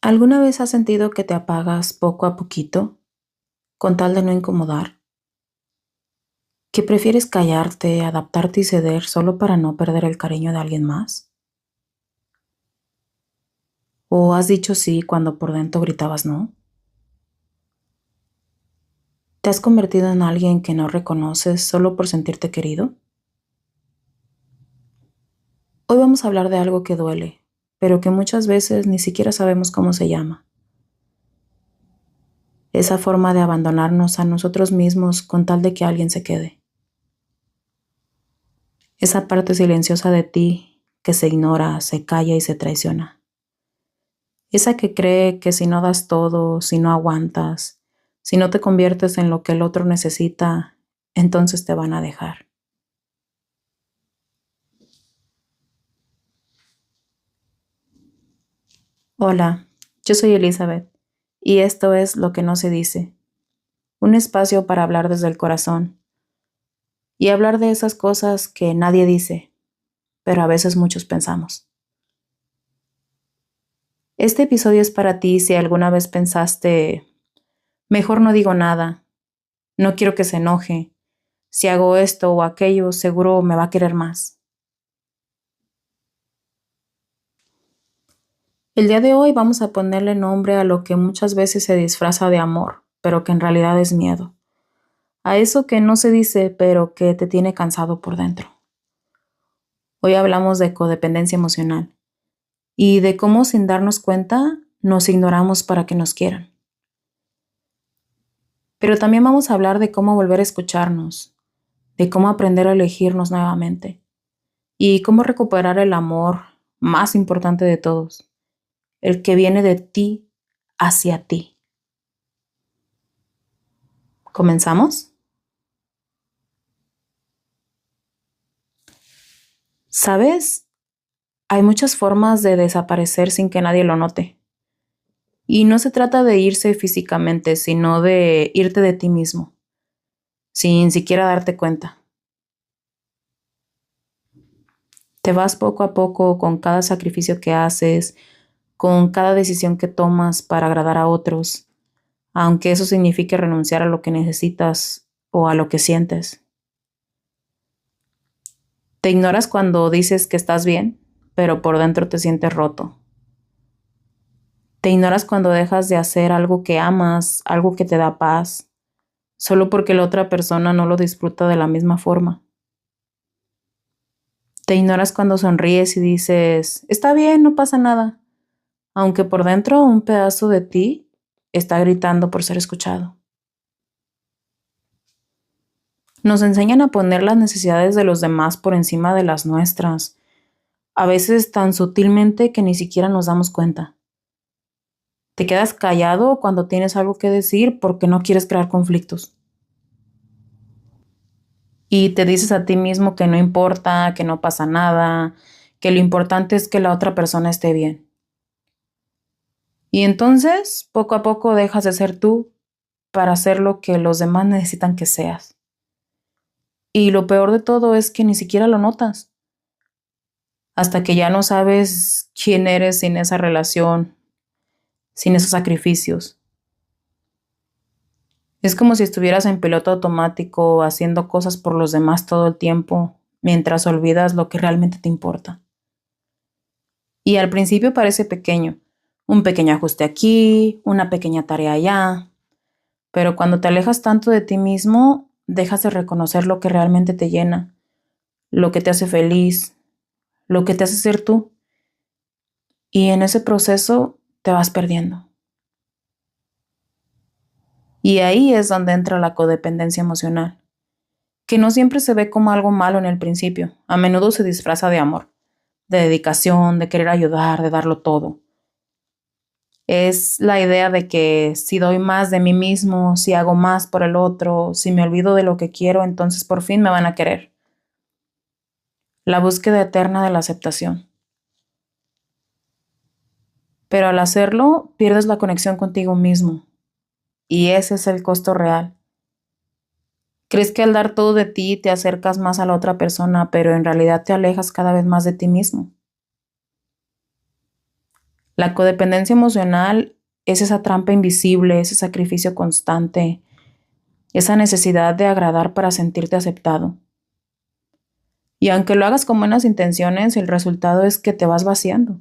¿Alguna vez has sentido que te apagas poco a poquito con tal de no incomodar? ¿Que prefieres callarte, adaptarte y ceder solo para no perder el cariño de alguien más? ¿O has dicho sí cuando por dentro gritabas no? ¿Te has convertido en alguien que no reconoces solo por sentirte querido? Hoy vamos a hablar de algo que duele, pero que muchas veces ni siquiera sabemos cómo se llama. Esa forma de abandonarnos a nosotros mismos con tal de que alguien se quede. Esa parte silenciosa de ti que se ignora, se calla y se traiciona. Esa que cree que si no das todo, si no aguantas, si no te conviertes en lo que el otro necesita, entonces te van a dejar. Hola, yo soy Elizabeth y esto es Lo que no se dice, un espacio para hablar desde el corazón y hablar de esas cosas que nadie dice, pero a veces muchos pensamos. Este episodio es para ti si alguna vez pensaste, mejor no digo nada, no quiero que se enoje, si hago esto o aquello seguro me va a querer más. El día de hoy vamos a ponerle nombre a lo que muchas veces se disfraza de amor, pero que en realidad es miedo. A eso que no se dice, pero que te tiene cansado por dentro. Hoy hablamos de codependencia emocional y de cómo sin darnos cuenta nos ignoramos para que nos quieran. Pero también vamos a hablar de cómo volver a escucharnos, de cómo aprender a elegirnos nuevamente y cómo recuperar el amor más importante de todos, el que viene de ti hacia ti. ¿Comenzamos? ¿Sabes? Hay muchas formas de desaparecer sin que nadie lo note. Y no se trata de irse físicamente, sino de irte de ti mismo, sin siquiera darte cuenta. Te vas poco a poco con cada sacrificio que haces, con cada decisión que tomas para agradar a otros, aunque eso signifique renunciar a lo que necesitas o a lo que sientes. Te ignoras cuando dices que estás bien, pero por dentro te sientes roto. Te ignoras cuando dejas de hacer algo que amas, algo que te da paz, solo porque la otra persona no lo disfruta de la misma forma. Te ignoras cuando sonríes y dices, está bien, no pasa nada, aunque por dentro un pedazo de ti está gritando por ser escuchado. Nos enseñan a poner las necesidades de los demás por encima de las nuestras, a veces tan sutilmente que ni siquiera nos damos cuenta. Te quedas callado cuando tienes algo que decir porque no quieres crear conflictos. Y te dices a ti mismo que no importa, que no pasa nada, que lo importante es que la otra persona esté bien. Y entonces, poco a poco dejas de ser tú para hacer lo que los demás necesitan que seas. Y lo peor de todo es que ni siquiera lo notas, hasta que ya no sabes quién eres sin esa relación, sin esos sacrificios. Es como si estuvieras en piloto automático haciendo cosas por los demás todo el tiempo, mientras olvidas lo que realmente te importa. Y al principio parece pequeño, un pequeño ajuste aquí, una pequeña tarea allá, pero cuando te alejas tanto de ti mismo, dejas de reconocer lo que realmente te llena, lo que te hace feliz, lo que te hace ser tú, y en ese proceso te vas perdiendo. Y ahí es donde entra la codependencia emocional, que no siempre se ve como algo malo en el principio, a menudo se disfraza de amor, de dedicación, de querer ayudar, de darlo todo. Es la idea de que si doy más de mí mismo, si hago más por el otro, si me olvido de lo que quiero, entonces por fin me van a querer. La búsqueda eterna de la aceptación. Pero al hacerlo, pierdes la conexión contigo mismo. Y ese es el costo real. Crees que al dar todo de ti te acercas más a la otra persona, pero en realidad te alejas cada vez más de ti mismo. La codependencia emocional es esa trampa invisible, ese sacrificio constante, esa necesidad de agradar para sentirte aceptado. Y aunque lo hagas con buenas intenciones, el resultado es que te vas vaciando.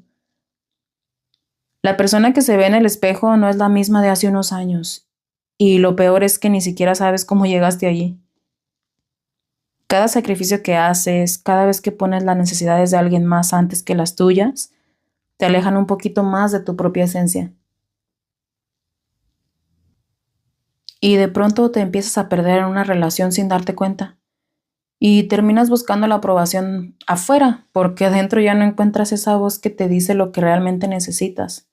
La persona que se ve en el espejo no es la misma de hace unos años. Y lo peor es que ni siquiera sabes cómo llegaste allí. Cada sacrificio que haces, cada vez que pones las necesidades de alguien más antes que las tuyas, te alejan un poquito más de tu propia esencia. Y de pronto te empiezas a perder en una relación sin darte cuenta. Y terminas buscando la aprobación afuera, porque adentro ya no encuentras esa voz que te dice lo que realmente necesitas.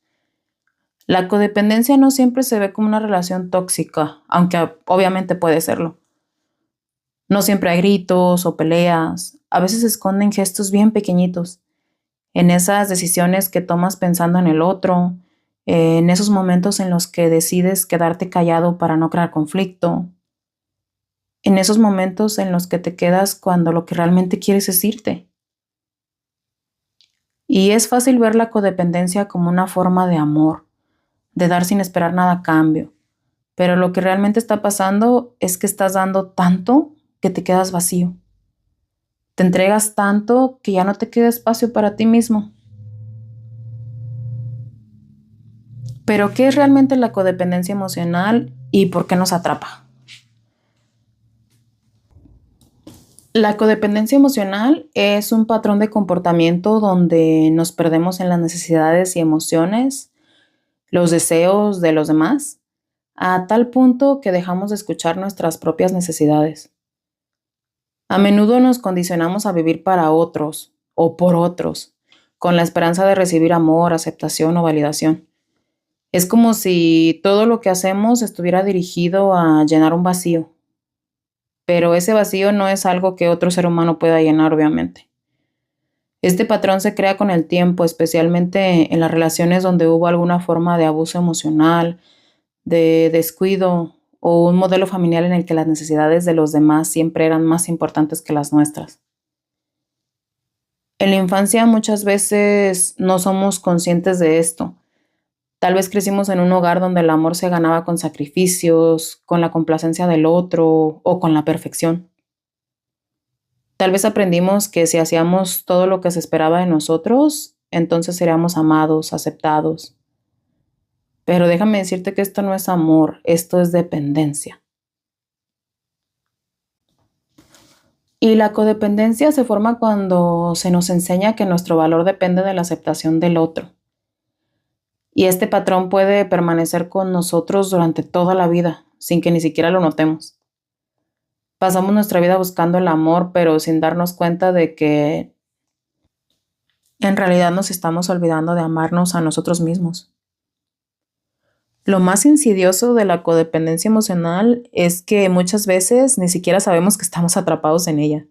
La codependencia no siempre se ve como una relación tóxica, aunque obviamente puede serlo. No siempre hay gritos o peleas, a veces se esconden gestos bien pequeñitos, en esas decisiones que tomas pensando en el otro, en esos momentos en los que decides quedarte callado para no crear conflicto, en esos momentos en los que te quedas cuando lo que realmente quieres es irte. Y es fácil ver la codependencia como una forma de amor, de dar sin esperar nada a cambio. Pero lo que realmente está pasando es que estás dando tanto que te quedas vacío. Te entregas tanto que ya no te queda espacio para ti mismo. Pero ¿qué es realmente la codependencia emocional y por qué nos atrapa? La codependencia emocional es un patrón de comportamiento donde nos perdemos en las necesidades y emociones, los deseos de los demás, a tal punto que dejamos de escuchar nuestras propias necesidades. A menudo nos condicionamos a vivir para otros o por otros, con la esperanza de recibir amor, aceptación o validación. Es como si todo lo que hacemos estuviera dirigido a llenar un vacío, pero ese vacío no es algo que otro ser humano pueda llenar, obviamente. Este patrón se crea con el tiempo, especialmente en las relaciones donde hubo alguna forma de abuso emocional, de descuido o un modelo familiar en el que las necesidades de los demás siempre eran más importantes que las nuestras. En la infancia muchas veces no somos conscientes de esto. Tal vez crecimos en un hogar donde el amor se ganaba con sacrificios, con la complacencia del otro o con la perfección. Tal vez aprendimos que si hacíamos todo lo que se esperaba de nosotros, entonces seríamos amados, aceptados. Pero déjame decirte que esto no es amor, esto es dependencia. Y la codependencia se forma cuando se nos enseña que nuestro valor depende de la aceptación del otro. Y este patrón puede permanecer con nosotros durante toda la vida, sin que ni siquiera lo notemos. Pasamos nuestra vida buscando el amor, pero sin darnos cuenta de que en realidad nos estamos olvidando de amarnos a nosotros mismos. Lo más insidioso de la codependencia emocional es que muchas veces ni siquiera sabemos que estamos atrapados en ella.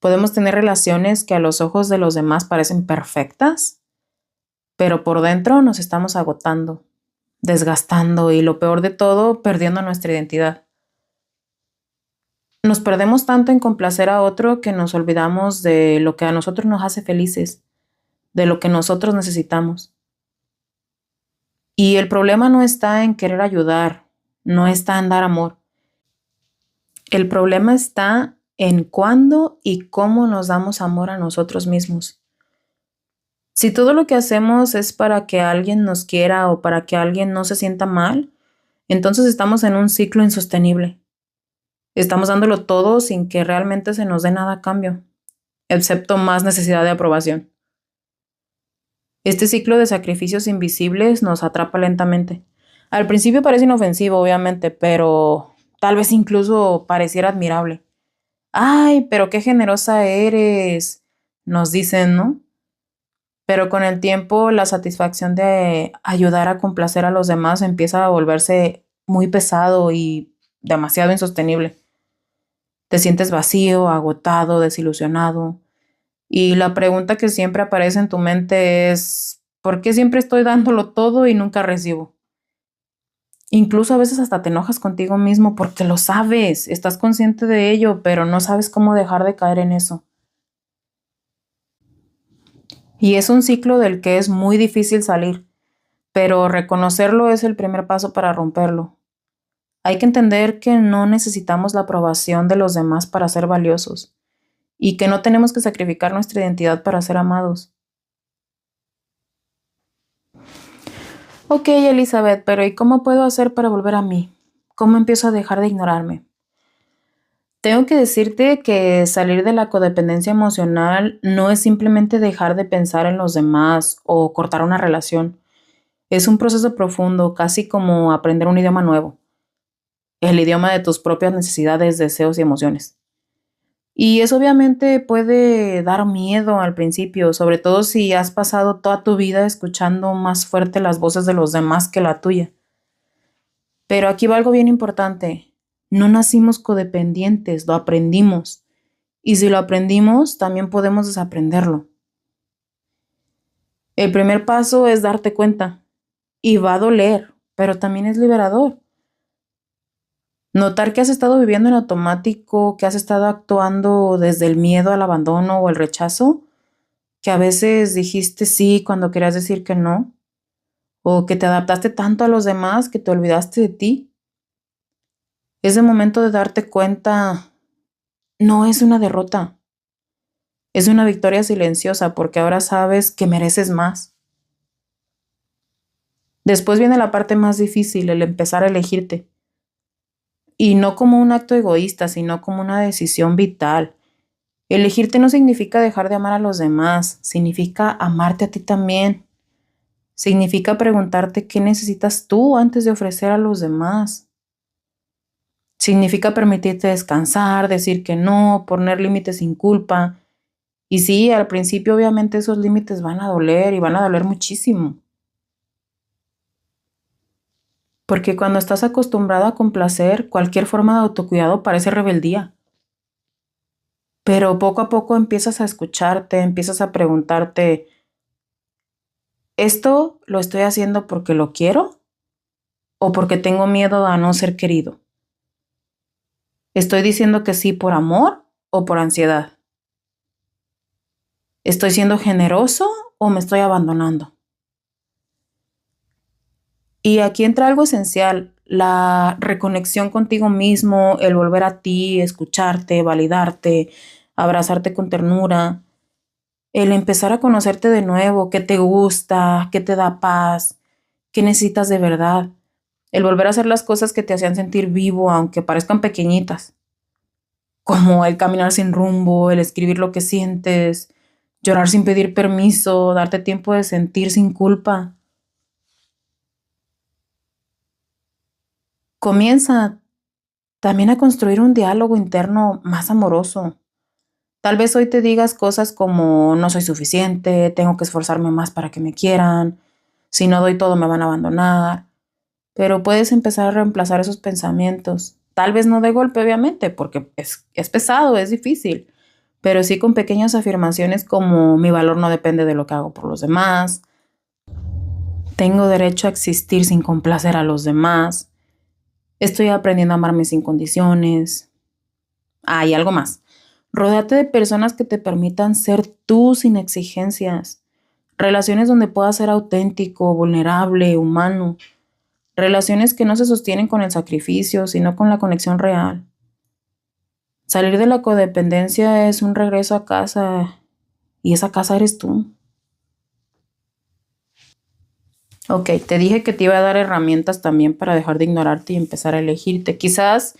Podemos tener relaciones que a los ojos de los demás parecen perfectas, pero por dentro nos estamos agotando, desgastando y lo peor de todo, perdiendo nuestra identidad. Nos perdemos tanto en complacer a otro que nos olvidamos de lo que a nosotros nos hace felices, de lo que nosotros necesitamos. Y el problema no está en querer ayudar, no está en dar amor. El problema está en cuándo y cómo nos damos amor a nosotros mismos. Si todo lo que hacemos es para que alguien nos quiera o para que alguien no se sienta mal, entonces estamos en un ciclo insostenible. Estamos dándolo todo sin que realmente se nos dé nada a cambio, excepto más necesidad de aprobación. Este ciclo de sacrificios invisibles nos atrapa lentamente. Al principio parece inofensivo, obviamente, pero tal vez incluso pareciera admirable. ¡Ay, pero qué generosa eres!, nos dicen, ¿no? Pero con el tiempo la satisfacción de ayudar a complacer a los demás empieza a volverse muy pesado y demasiado insostenible. Te sientes vacío, agotado, desilusionado. Y la pregunta que siempre aparece en tu mente es, ¿por qué siempre estoy dándolo todo y nunca recibo? Incluso a veces hasta te enojas contigo mismo porque lo sabes, estás consciente de ello, pero no sabes cómo dejar de caer en eso. Y es un ciclo del que es muy difícil salir, pero reconocerlo es el primer paso para romperlo. Hay que entender que no necesitamos la aprobación de los demás para ser valiosos y que no tenemos que sacrificar nuestra identidad para ser amados. Ok, Elizabeth, pero ¿y cómo puedo hacer para volver a mí? ¿Cómo empiezo a dejar de ignorarme? Tengo que decirte que salir de la codependencia emocional no es simplemente dejar de pensar en los demás o cortar una relación. Es un proceso profundo, casi como aprender un idioma nuevo, el idioma de tus propias necesidades, deseos y emociones. Y eso obviamente puede dar miedo al principio, sobre todo si has pasado toda tu vida escuchando más fuerte las voces de los demás que la tuya. Pero aquí va algo bien importante. No nacimos codependientes, lo aprendimos. Y si lo aprendimos, también podemos desaprenderlo. El primer paso es darte cuenta. Y va a doler, pero también es liberador. Notar que has estado viviendo en automático, que has estado actuando desde el miedo al abandono o el rechazo, que a veces dijiste sí cuando querías decir que no, o que te adaptaste tanto a los demás que te olvidaste de ti. Ese momento de darte cuenta no es una derrota, es una victoria silenciosa porque ahora sabes que mereces más. Después viene la parte más difícil, el empezar a elegirte. Y no como un acto egoísta, sino como una decisión vital. Elegirte no significa dejar de amar a los demás, significa amarte a ti también. Significa preguntarte qué necesitas tú antes de ofrecer a los demás. Significa permitirte descansar, decir que no, poner límites sin culpa. Y sí, al principio obviamente esos límites van a doler y van a doler muchísimo. Porque cuando estás acostumbrado a complacer, cualquier forma de autocuidado parece rebeldía. Pero poco a poco empiezas a escucharte, empiezas a preguntarte, ¿esto lo estoy haciendo porque lo quiero o porque tengo miedo a no ser querido? ¿Estoy diciendo que sí por amor o por ansiedad? ¿Estoy siendo generoso o me estoy abandonando? Y aquí entra algo esencial, la reconexión contigo mismo, el volver a ti, escucharte, validarte, abrazarte con ternura, el empezar a conocerte de nuevo, qué te gusta, qué te da paz, qué necesitas de verdad, el volver a hacer las cosas que te hacían sentir vivo, aunque parezcan pequeñitas, como el caminar sin rumbo, el escribir lo que sientes, llorar sin pedir permiso, darte tiempo de sentir sin culpa. Comienza también a construir un diálogo interno más amoroso. Tal vez hoy te digas cosas como no soy suficiente, tengo que esforzarme más para que me quieran, si no doy todo me van a abandonar, pero puedes empezar a reemplazar esos pensamientos. Tal vez no de golpe, obviamente, porque es pesado, es difícil, pero sí con pequeñas afirmaciones como mi valor no depende de lo que hago por los demás, tengo derecho a existir sin complacer a los demás, estoy aprendiendo a amarme sin condiciones. Ah, y algo más. Ródeate de personas que te permitan ser tú sin exigencias. Relaciones donde puedas ser auténtico, vulnerable, humano. Relaciones que no se sostienen con el sacrificio, sino con la conexión real. Salir de la codependencia es un regreso a casa y esa casa eres tú. Ok, te dije que te iba a dar herramientas también para dejar de ignorarte y empezar a elegirte. Quizás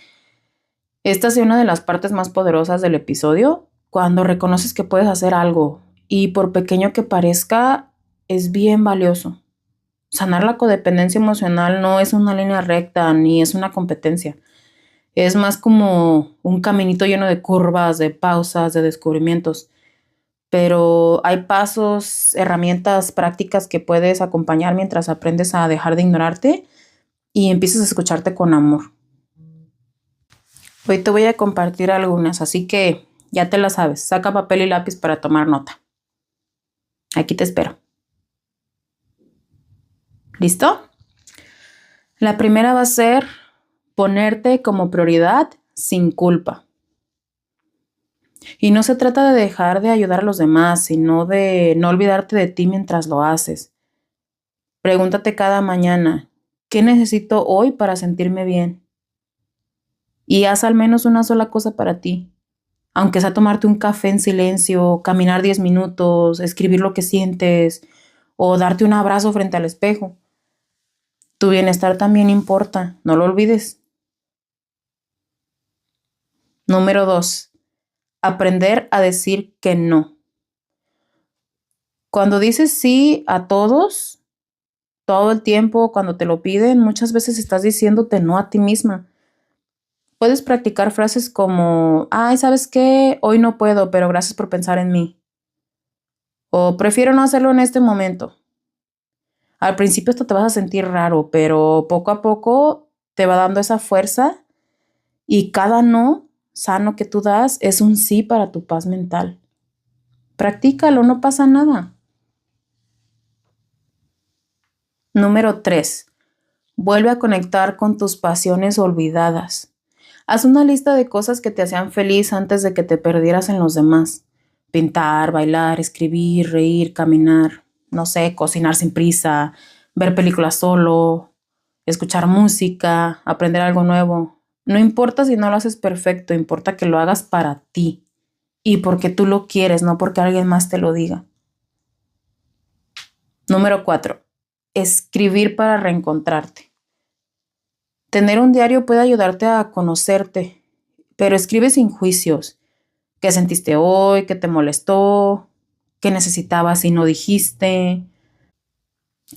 esta sea una de las partes más poderosas del episodio, cuando reconoces que puedes hacer algo y por pequeño que parezca, es bien valioso. Sanar la codependencia emocional no es una línea recta ni es una competencia. Es más como un caminito lleno de curvas, de pausas, de descubrimientos. Pero hay pasos, herramientas prácticas que puedes acompañar mientras aprendes a dejar de ignorarte y empiezas a escucharte con amor. Hoy te voy a compartir algunas, así que ya te las sabes. Saca papel y lápiz para tomar nota. Aquí te espero. ¿Listo? La primera va a ser ponerte como prioridad sin culpa. Y no se trata de dejar de ayudar a los demás, sino de no olvidarte de ti mientras lo haces. Pregúntate cada mañana, ¿qué necesito hoy para sentirme bien? Y haz al menos una sola cosa para ti. Aunque sea tomarte un café en silencio, caminar 10 minutos, escribir lo que sientes o darte un abrazo frente al espejo. Tu bienestar también importa, no lo olvides. Número 2. Aprender a decir que no. Cuando dices sí a todos, todo el tiempo, cuando te lo piden, muchas veces estás diciéndote no a ti misma. Puedes practicar frases como, ay, ¿sabes qué? Hoy no puedo, pero gracias por pensar en mí. O prefiero no hacerlo en este momento. Al principio esto te vas a sentir raro, pero poco a poco te va dando esa fuerza y cada no sano que tú das es un sí para tu paz mental. Practícalo, no pasa nada. Número 3. Vuelve a conectar con tus pasiones olvidadas. Haz una lista de cosas que te hacían feliz antes de que te perdieras en los demás. Pintar, bailar, escribir, reír, caminar, no sé, cocinar sin prisa, ver películas solo, escuchar música, aprender algo nuevo. No importa si no lo haces perfecto, importa que lo hagas para ti y porque tú lo quieres, no porque alguien más te lo diga. Número 4. Escribir para reencontrarte. Tener un diario puede ayudarte a conocerte, pero escribe sin juicios. ¿Qué sentiste hoy? ¿Qué te molestó? ¿Qué necesitabas y no dijiste?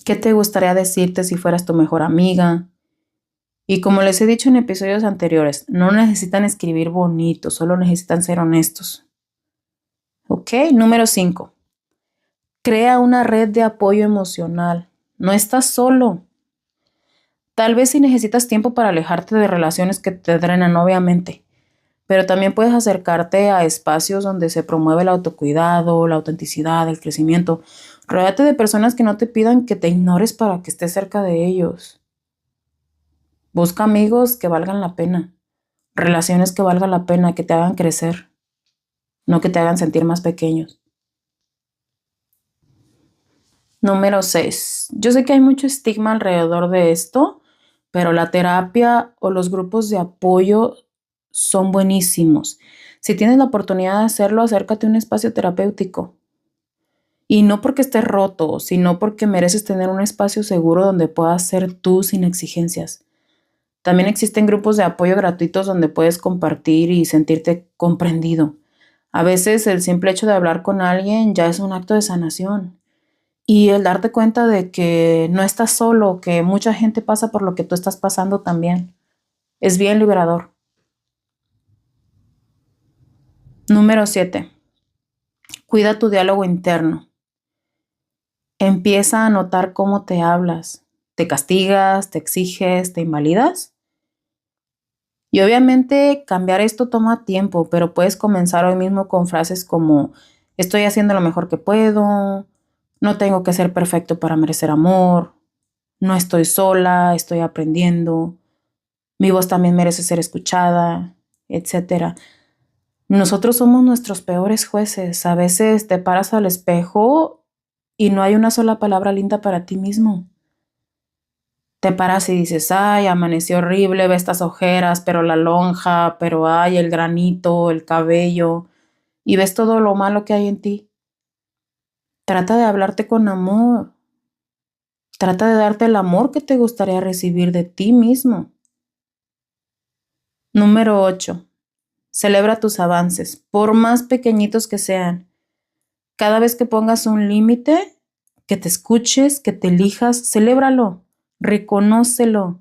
¿Qué te gustaría decirte si fueras tu mejor amiga? Y como les he dicho en episodios anteriores, no necesitan escribir bonito, solo necesitan ser honestos. Ok, número 5. Crea una red de apoyo emocional. No estás solo. Tal vez si necesitas tiempo para alejarte de relaciones que te drenan, obviamente. Pero también puedes acercarte a espacios donde se promueve el autocuidado, la autenticidad, el crecimiento. Ródate de personas que no te pidan que te ignores para que estés cerca de ellos. Busca amigos que valgan la pena, relaciones que valgan la pena, que te hagan crecer, no que te hagan sentir más pequeños. Número 6. Yo sé que hay mucho estigma alrededor de esto, pero la terapia o los grupos de apoyo son buenísimos. Si tienes la oportunidad de hacerlo, acércate a un espacio terapéutico. Y no porque estés roto, sino porque mereces tener un espacio seguro donde puedas ser tú sin exigencias. También existen grupos de apoyo gratuitos donde puedes compartir y sentirte comprendido. A veces el simple hecho de hablar con alguien ya es un acto de sanación. Y el darte cuenta de que no estás solo, que mucha gente pasa por lo que tú estás pasando también, es bien liberador. Número 7. Cuida tu diálogo interno. Empieza a notar cómo te hablas. ¿Te castigas? ¿Te exiges? ¿Te invalidas? Y obviamente cambiar esto toma tiempo, pero puedes comenzar hoy mismo con frases como estoy haciendo lo mejor que puedo, no tengo que ser perfecto para merecer amor, no estoy sola, estoy aprendiendo, mi voz también merece ser escuchada, etcétera. Nosotros somos nuestros peores jueces. A veces te paras al espejo y no hay una sola palabra linda para ti mismo. Te paras y dices, ay, amaneció horrible, ve estas ojeras, pero la lonja, pero ay, el granito, el cabello, y ves todo lo malo que hay en ti. Trata de hablarte con amor. Trata de darte el amor que te gustaría recibir de ti mismo. Número 8. Celebra tus avances, por más pequeñitos que sean. Cada vez que pongas un límite, que te escuches, que te elijas, celébralo, reconócelo.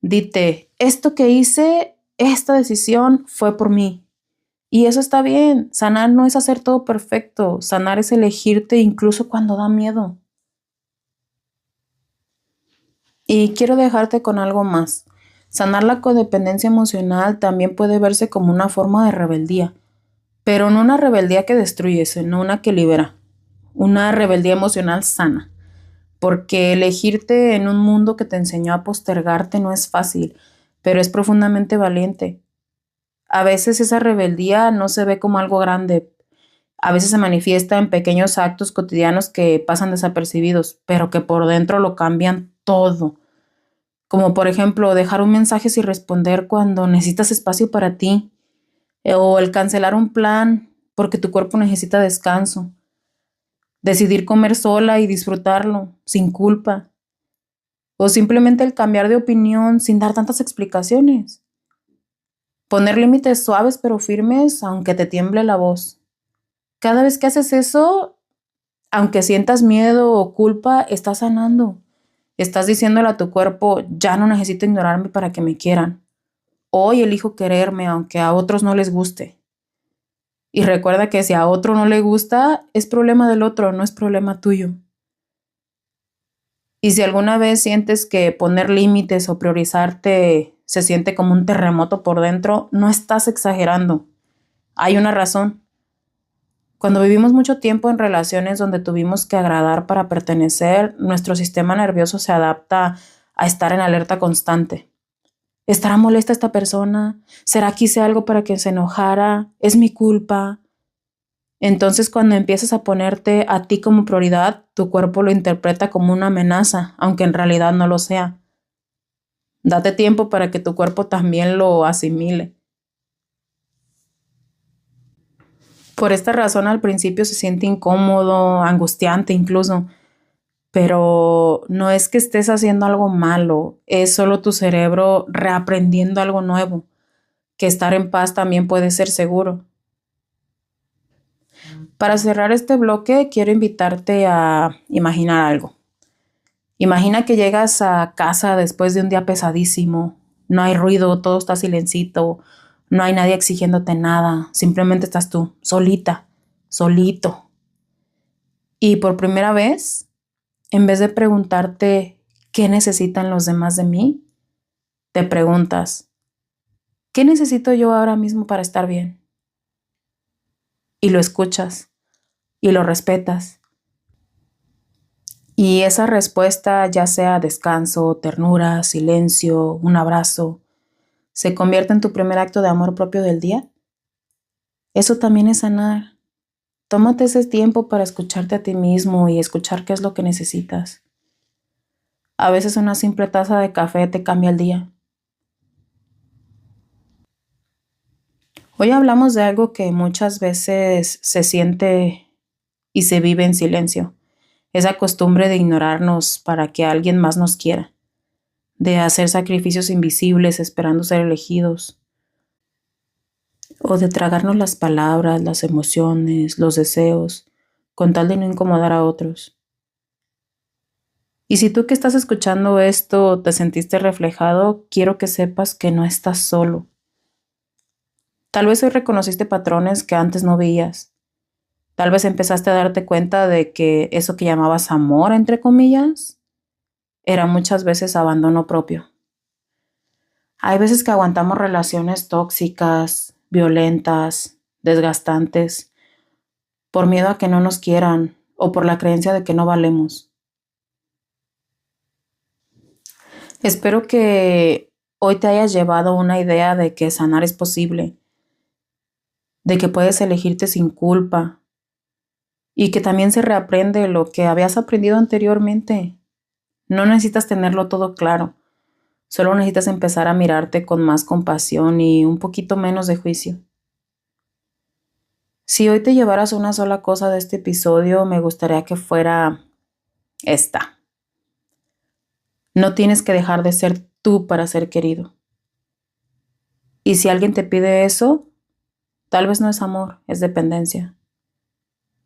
Dite, esto que hice, esta decisión fue por mí. Y eso está bien. Sanar no es hacer todo perfecto. Sanar es elegirte incluso cuando da miedo. Y quiero dejarte con algo más. Sanar la codependencia emocional también puede verse como una forma de rebeldía, pero no una rebeldía que destruye, sino una que libera. Una rebeldía emocional sana. Porque elegirte en un mundo que te enseñó a postergarte no es fácil, pero es profundamente valiente. A veces esa rebeldía no se ve como algo grande. A veces se manifiesta en pequeños actos cotidianos que pasan desapercibidos, pero que por dentro lo cambian todo. Como por ejemplo, dejar un mensaje sin responder cuando necesitas espacio para ti, o el cancelar un plan porque tu cuerpo necesita descanso. Decidir comer sola y disfrutarlo, sin culpa. O simplemente el cambiar de opinión sin dar tantas explicaciones. Poner límites suaves pero firmes aunque te tiemble la voz. Cada vez que haces eso, aunque sientas miedo o culpa, estás sanando. Estás diciéndole a tu cuerpo, ya no necesito ignorarme para que me quieran. Hoy elijo quererme aunque a otros no les guste. Y recuerda que si a otro no le gusta, es problema del otro, no es problema tuyo. Y si alguna vez sientes que poner límites o priorizarte se siente como un terremoto por dentro, no estás exagerando. Hay una razón. Cuando vivimos mucho tiempo en relaciones donde tuvimos que agradar para pertenecer, nuestro sistema nervioso se adapta a estar en alerta constante. ¿Estará molesta esta persona? ¿Será que hice algo para que se enojara? ¿Es mi culpa? Entonces, cuando empiezas a ponerte a ti como prioridad, tu cuerpo lo interpreta como una amenaza, aunque en realidad no lo sea. Date tiempo para que tu cuerpo también lo asimile. Por esta razón, al principio se siente incómodo, angustiante incluso, pero no es que estés haciendo algo malo, es solo tu cerebro reaprendiendo algo nuevo, que estar en paz también puede ser seguro. Para cerrar este bloque, quiero invitarte a imaginar algo. Imagina que llegas a casa después de un día pesadísimo, no hay ruido, todo está silencito, no hay nadie exigiéndote nada, simplemente estás tú, solita, solito. Y por primera vez, en vez de preguntarte qué necesitan los demás de mí, te preguntas, ¿qué necesito yo ahora mismo para estar bien? Y lo escuchas y lo respetas. Y esa respuesta, ya sea descanso, ternura, silencio, un abrazo, se convierte en tu primer acto de amor propio del día. Eso también es sanar. Tómate ese tiempo para escucharte a ti mismo y escuchar qué es lo que necesitas. A veces una simple taza de café te cambia el día. Hoy hablamos de algo que muchas veces se siente y se vive en silencio. Esa costumbre de ignorarnos para que alguien más nos quiera, de hacer sacrificios invisibles esperando ser elegidos, o de tragarnos las palabras, las emociones, los deseos, con tal de no incomodar a otros. Y si tú que estás escuchando esto te sentiste reflejado, quiero que sepas que no estás solo. Tal vez hoy reconociste patrones que antes no veías. Tal vez empezaste a darte cuenta de que eso que llamabas amor, entre comillas, era muchas veces abandono propio. Hay veces que aguantamos relaciones tóxicas, violentas, desgastantes, por miedo a que no nos quieran o por la creencia de que no valemos. Espero que hoy te hayas llevado una idea de que sanar es posible, de que puedes elegirte sin culpa y que también se reaprende lo que habías aprendido anteriormente. No necesitas tenerlo todo claro, solo necesitas empezar a mirarte con más compasión y un poquito menos de juicio. Si hoy te llevaras una sola cosa de este episodio, me gustaría que fuera esta. No tienes que dejar de ser tú para ser querido. Y si alguien te pide eso, tal vez no es amor, es dependencia.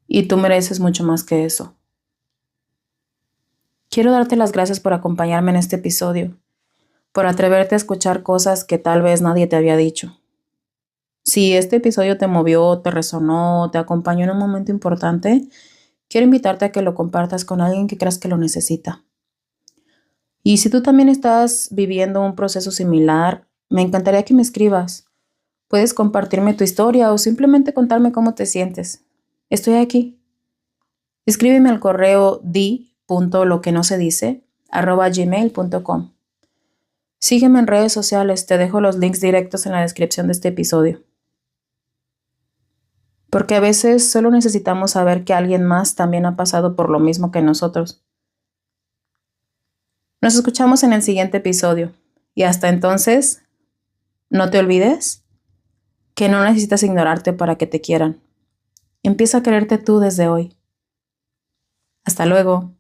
Y tú mereces mucho más que eso. Quiero darte las gracias por acompañarme en este episodio, por atreverte a escuchar cosas que tal vez nadie te había dicho. Si este episodio te movió, te resonó, te acompañó en un momento importante, quiero invitarte a que lo compartas con alguien que creas que lo necesita. Y si tú también estás viviendo un proceso similar, me encantaría que me escribas. Puedes compartirme tu historia o simplemente contarme cómo te sientes. Estoy aquí. Escríbeme al correo di.loquenosedice@gmail.com. Sígueme en redes sociales, te dejo los links directos en la descripción de este episodio. Porque a veces solo necesitamos saber que alguien más también ha pasado por lo mismo que nosotros. Nos escuchamos en el siguiente episodio. Y hasta entonces, no te olvides que no necesitas ignorarte para que te quieran. Empieza a quererte tú desde hoy. Hasta luego.